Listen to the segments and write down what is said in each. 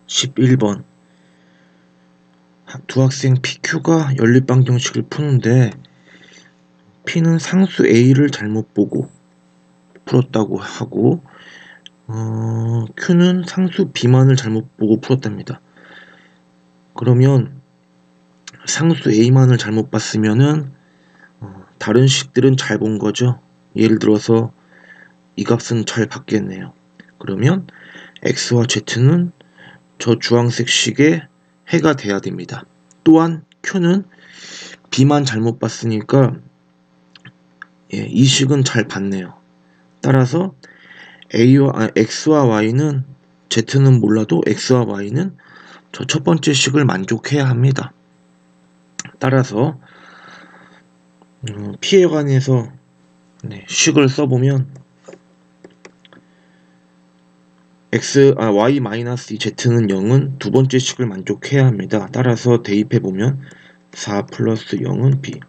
11번. 두 학생 PQ가 연립방정식을 푸는데 P는 상수 A를 잘못 보고 풀었다고 하고 Q는 상수 B만을 잘못 보고 풀었답니다. 그러면 상수 A만을 잘못 봤으면은 다른 식들은 잘 본 거죠. 예를 들어서 이 값은 잘 봤겠네요. 그러면 X와 Z는 저 주황색 식의 해가 돼야 됩니다. 또한 Q는 B만 잘못 봤으니까 이 식은 잘 봤네요. 따라서 X와 Y는 Z는 몰라도 X와 Y는 저 첫 번째 식을 만족해야 합니다. 따라서 P에 관해서 식을 써보면 Y-2Z는 0은 두 번째 식을 만족해야 합니다. 따라서 대입해보면 4 플러스 0은 B.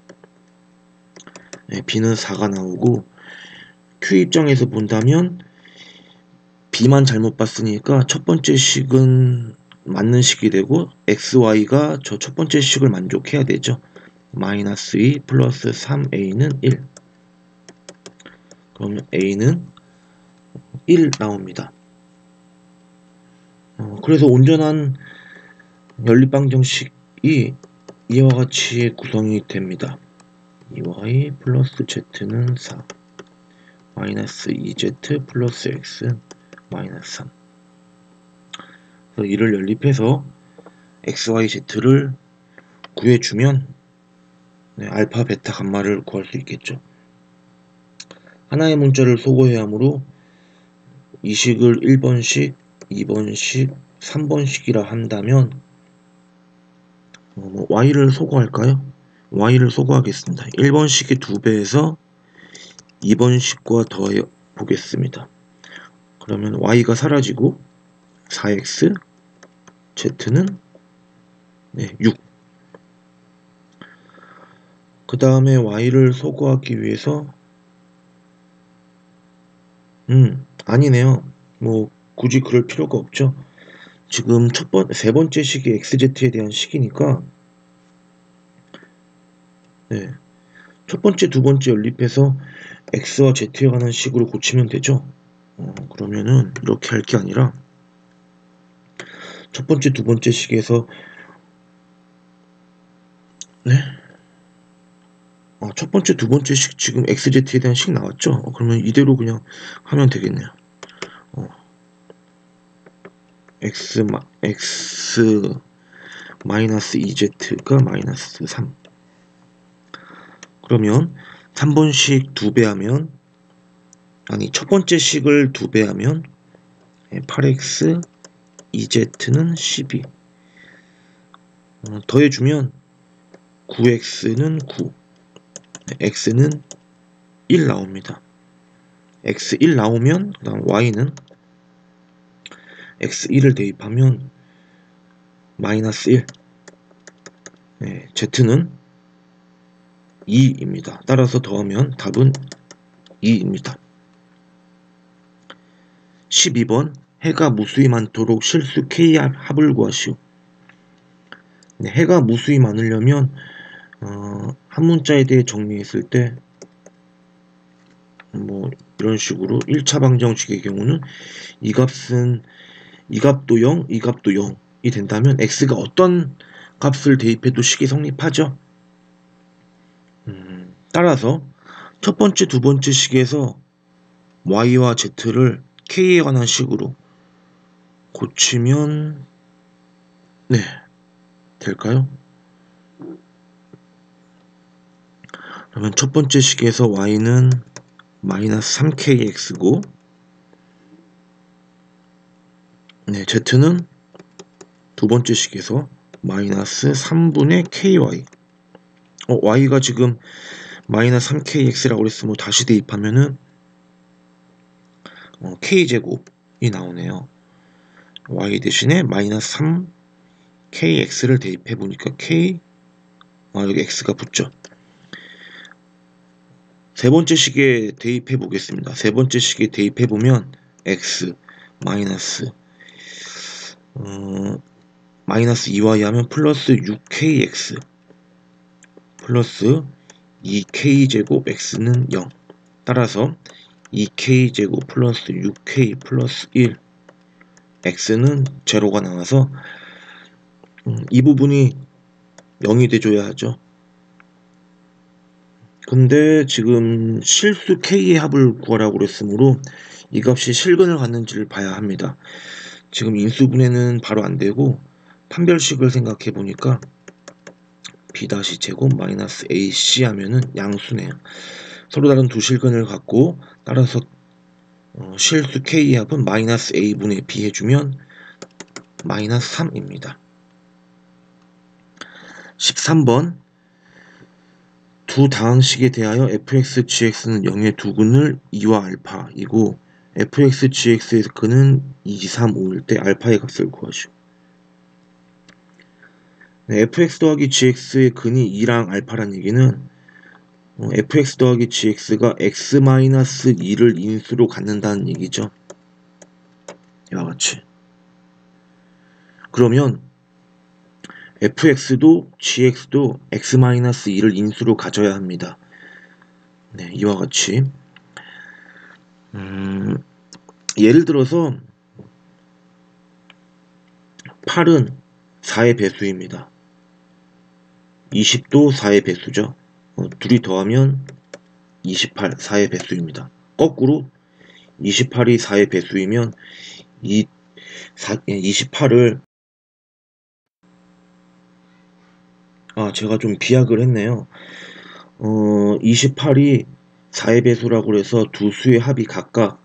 B는 4가 나오고 Q 입장에서 본다면 B만 잘못 봤으니까 첫 번째 식은 맞는 식이 되고 XY가 저 첫 번째 식을 만족해야 되죠. 마이너스 2 플러스 3A는 1. 그러면 A는 1 나옵니다. 그래서 온전한 연립방정식이 이와 같이 구성이 됩니다. 2y 플러스 z는 4 마이너스 2z 플러스 x 마이너스 3. 그래서 이를 연립해서 x, y, z를 구해주면 알파, 베타, 감마를 구할 수 있겠죠. 하나의 문자를 소거해야 하므로 이 식을 1번식, 2번식, 3번식이라 한다면 y를 소거할까요? y를 소거하겠습니다. 1번식의 2배에서 2번식과 더해 보겠습니다. 그러면 y가 사라지고 4x, z는 6. 그 다음에 y를 소거하기 위해서 아니네요. 굳이 그럴 필요가 없죠. 지금 세 번째 식이 xz에 대한 식이니까 첫 번째, 두 번째 연립해서 x와 z에 관한 식으로 고치면 되죠. 그러면은 이렇게 할 게 아니라 첫 번째, 두 번째 식에서 첫 번째, 두 번째 식 지금 xz에 대한 식 나왔죠. 그러면 이대로 그냥 하면 되겠네요. x 마이너스 2z가 마이너스 3. 그러면 3번식 2배 하면 첫 번째 식을 2배 하면 8x 2z는 12. 더해주면 9x는 9, x는 1 나옵니다. x 1 나오면 그 다음 y는 x 1을 대입하면 마이너스 1, z는 2입니다. 따라서 더하면 답은 2입니다. 12번 해가 무수히 많도록 실수 K 합을 구하시오. 해가 무수히 많으려면 한 문자에 대해 정리했을 때 이런 식으로 1차 방정식의 경우는 이 값도 0, 이 값도 0이 된다면 x가 어떤 값을 대입해도 식이 성립하죠. 따라서 첫 번째, 두 번째 식에서 y와 z를 k에 관한 식으로 고치면 될까요? 그러면 첫 번째 식에서 y는 마이너스 3kx고 z는 두 번째 식에서 마이너스 3분의 ky. y가 지금 마이너스 3kx라고 그랬으면 다시 대입하면은 k제곱이 나오네요. y 대신에 마이너스 3kx를 대입해 보니까 여기 x가 붙죠. 세 번째 식에 대입해 보겠습니다. 세 번째 식에 대입해 보면 x 마이너스 마이너스 2y 하면 플러스 6kx 플러스 2k제곱 x는 0. 따라서 2k제곱 플러스 6k 플러스 1 x는 제로가 나와서 이 부분이 0이 돼줘야 하죠. 근데 지금 실수 k의 합을 구하라고 그랬으므로 이 값이 실근을 갖는지를 봐야 합니다. 지금 인수분해는 바로 안되고 판별식을 생각해 보니까 b-제곱 마이너스 ac 하면은 양수네요. 서로 다른 두 실근을 갖고 따라서 실수 k의 합은 마이너스 a분의 b 해주면 마이너스 3입니다. 13번 두 다항식에 대하여 fx, gx는 0의 두 근을 2와 알파이고 fx, gx의 근은 2, 3, 5일 때 알파의 값을 구하시오. 네, fx 더하기 gx의 근이 2랑 알파란 얘기는 fx 더하기 gx가 x-2를 인수로 갖는다는 얘기죠. 이와 같이. 그러면 fx도 gx도 x-2를 인수로 가져야 합니다. 네, 이와 같이. 예를 들어서 8은 4의 배수입니다. 20도 4의 배수죠. 둘이 더하면 28, 4의 배수입니다. 거꾸로 28이 4의 배수이면 28을 제가 좀 비약을 했네요. 28이 4의 배수라고 해서 두 수의 합이 각각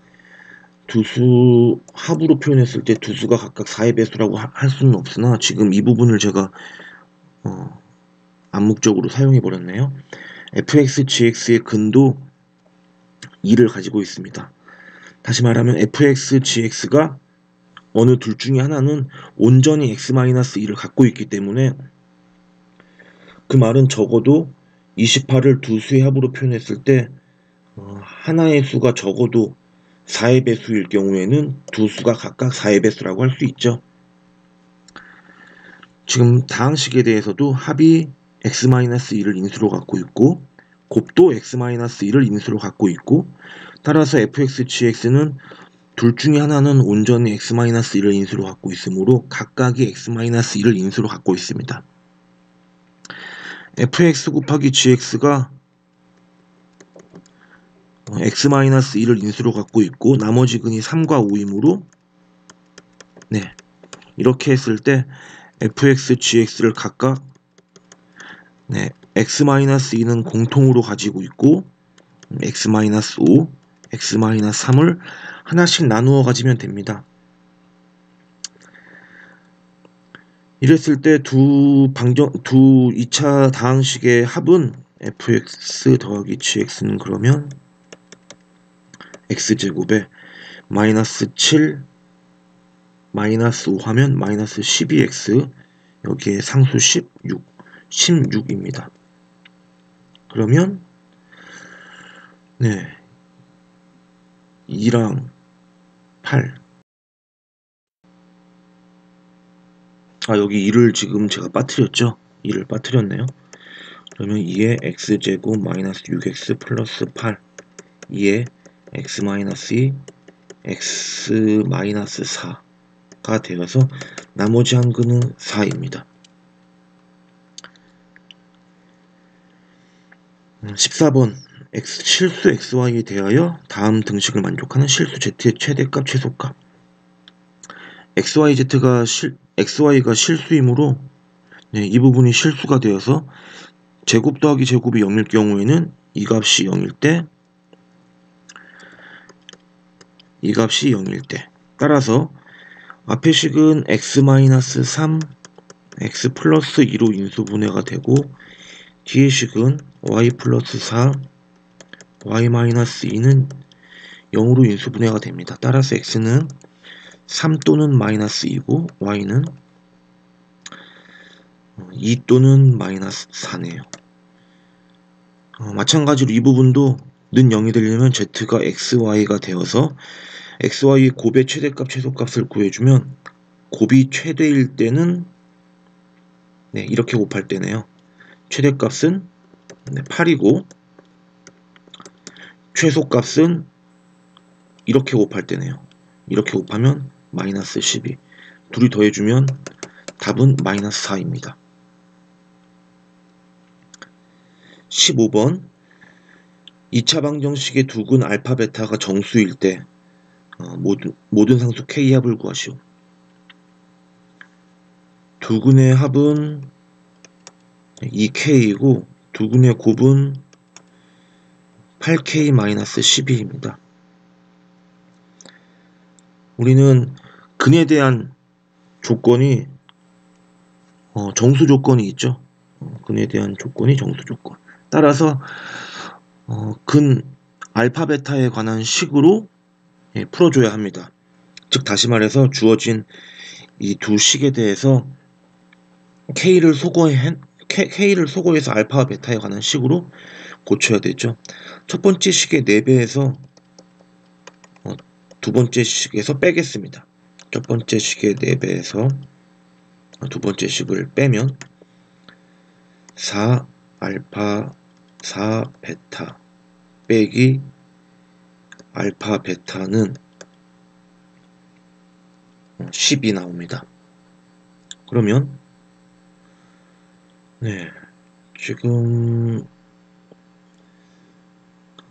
두 수 합으로 표현했을 때 두 수가 각각 4의 배수라고 할 수는 없으나 지금 이 부분을 제가 암묵적으로 사용해 버렸네요. fx, gx의 근도 2를 가지고 있습니다. 다시 말하면 fx, gx가 어느 둘 중에 하나는 온전히 x-2를 갖고 있기 때문에 그 말은 적어도 28을 두 수의 합으로 표현했을 때 하나의 수가 적어도 4의 배수일 경우에는 두 수가 각각 4의 배수라고 할 수 있죠. 지금 다항식에 대해서도 합이 x-1을 인수로 갖고 있고 곱도 x-1을 인수로 갖고 있고 따라서 fx, gx는 둘 중에 하나는 온전히 x-1을 인수로 갖고 있으므로 각각이 x-1을 인수로 갖고 있습니다. fx 곱하기 gx가 x-1을 인수로 갖고 있고 나머지 근이 3과 5이므로 네, 이렇게 했을 때 fx, gx를 각각 네, x-2는 공통으로 가지고 있고 x-5, x-3을 하나씩 나누어 가지면 됩니다. 이랬을 때 두 2차 다항식의 합은 fx 더하기 gx는 그러면 x제곱에 마이너스 7 마이너스 5 하면 마이너스 12x 여기에 상수 16입니다. 그러면 네 2랑 8 여기 2를 지금 제가 빠뜨렸죠. 2를 빠뜨렸네요. 그러면 2에 x제곱 마이너스 6x 플러스 8 2에 x 마이너스 2 x 마이너스 4가 되어서 나머지 한 근은 4입니다. 14번 실수 xy에 대하여 다음 등식을 만족하는 실수 z의 최대값 최소값. xy가 실수이므로 네, 이 부분이 실수가 되어서 제곱 더하기 제곱이 0일 경우에는 이 값이 0일 때 이 값이 0일 때 따라서 앞의 식은 x-3 x 플러스 2로 인수분해가 되고 뒤의 식은 y 플러스 4 y-2는 0으로 인수분해가 됩니다. 따라서 x는 3 또는 마이너스 2고 y는 2 또는 마이너스 4네요. 마찬가지로 이 부분도 는 0이 되려면 z가 xy가 되어서 xy의 곱의 최대값 최소값을 구해주면 곱이 최대일 때는 네, 이렇게 곱할 때네요. 최대값은 8이고 최소값은 이렇게 곱할 때네요. 이렇게 곱하면 마이너스 12. 둘이 더해주면 답은 마이너스 4입니다. 15번 2차 방정식의 두근 알파 베타가 정수일 때 모든 상수 K 합을 구하시오. 두근의 합은 2K이고 두근의 곱은 8K-12입니다. 우리는 근에 대한 조건이 정수 조건이 있죠. 근에 대한 조건이 정수 조건. 따라서 근 알파 베타에 관한 식으로 풀어줘야 합니다. 즉 다시 말해서 주어진 이 두 식에 대해서 K를 소거해서 알파와 베타에 관한 식으로 고쳐야 되죠. 첫 번째 식의 4배에서 두 번째 식에서 빼겠습니다. 첫 번째 식의 4배에서 두 번째 식을 빼면 4 알파 4 베타 빼기 알파 베타는 10이 나옵니다. 그러면 네, 지금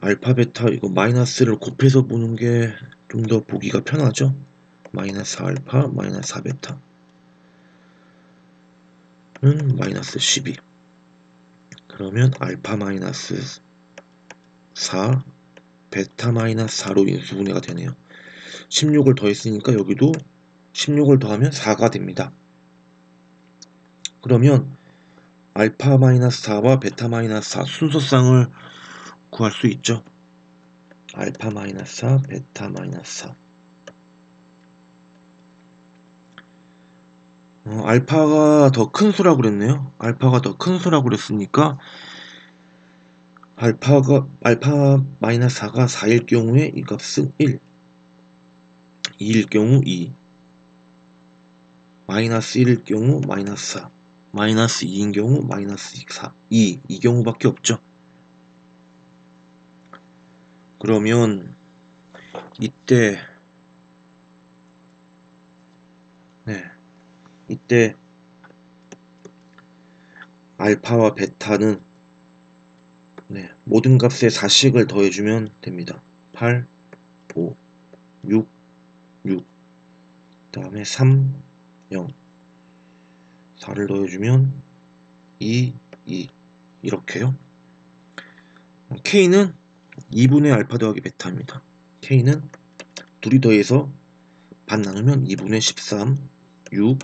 알파 베타 이거 마이너스를 곱해서 보는 게 좀 더 보기가 편하죠. 마이너스 알파 마이너스 4 베타는 마이너스 12. 그러면 알파 마이너스 4 베타 마이너스 4로 인수분해가 되네요. 16을 더했으니까 여기도 16을 더하면 4가 됩니다. 그러면 알파 마이너스 4와 베타 마이너스 4 순서쌍을 구할 수 있죠. 알파 마이너스 4 베타 마이너스 4 알파가 더 큰 수라고 그랬네요. 알파가 더 큰 수라고 그랬으니까 알파 마이너스 4가 4일 경우에 이 값은 1, 2일 경우 2, 마이너스 1일 경우 마이너스 4, 마이너스 2인 경우 마이너스 4, 이 경우밖에 없죠. 그러면 이때 알파와 베타는 모든 값에 4씩을 더해주면 됩니다. 8, 5, 6, 6, 그 다음에 3, 0, 4를 더해주면 2, 2 이렇게요. K는 2분의 알파 더하기 베타입니다. K는 둘이 더해서 반 나누면 2분의 13, 6,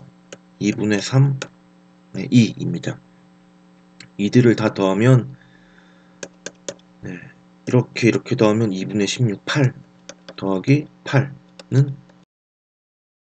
2분의 3, 2입니다. 이들을 다 더하면 이렇게 더하면 2분의 16, 8 더하기 8는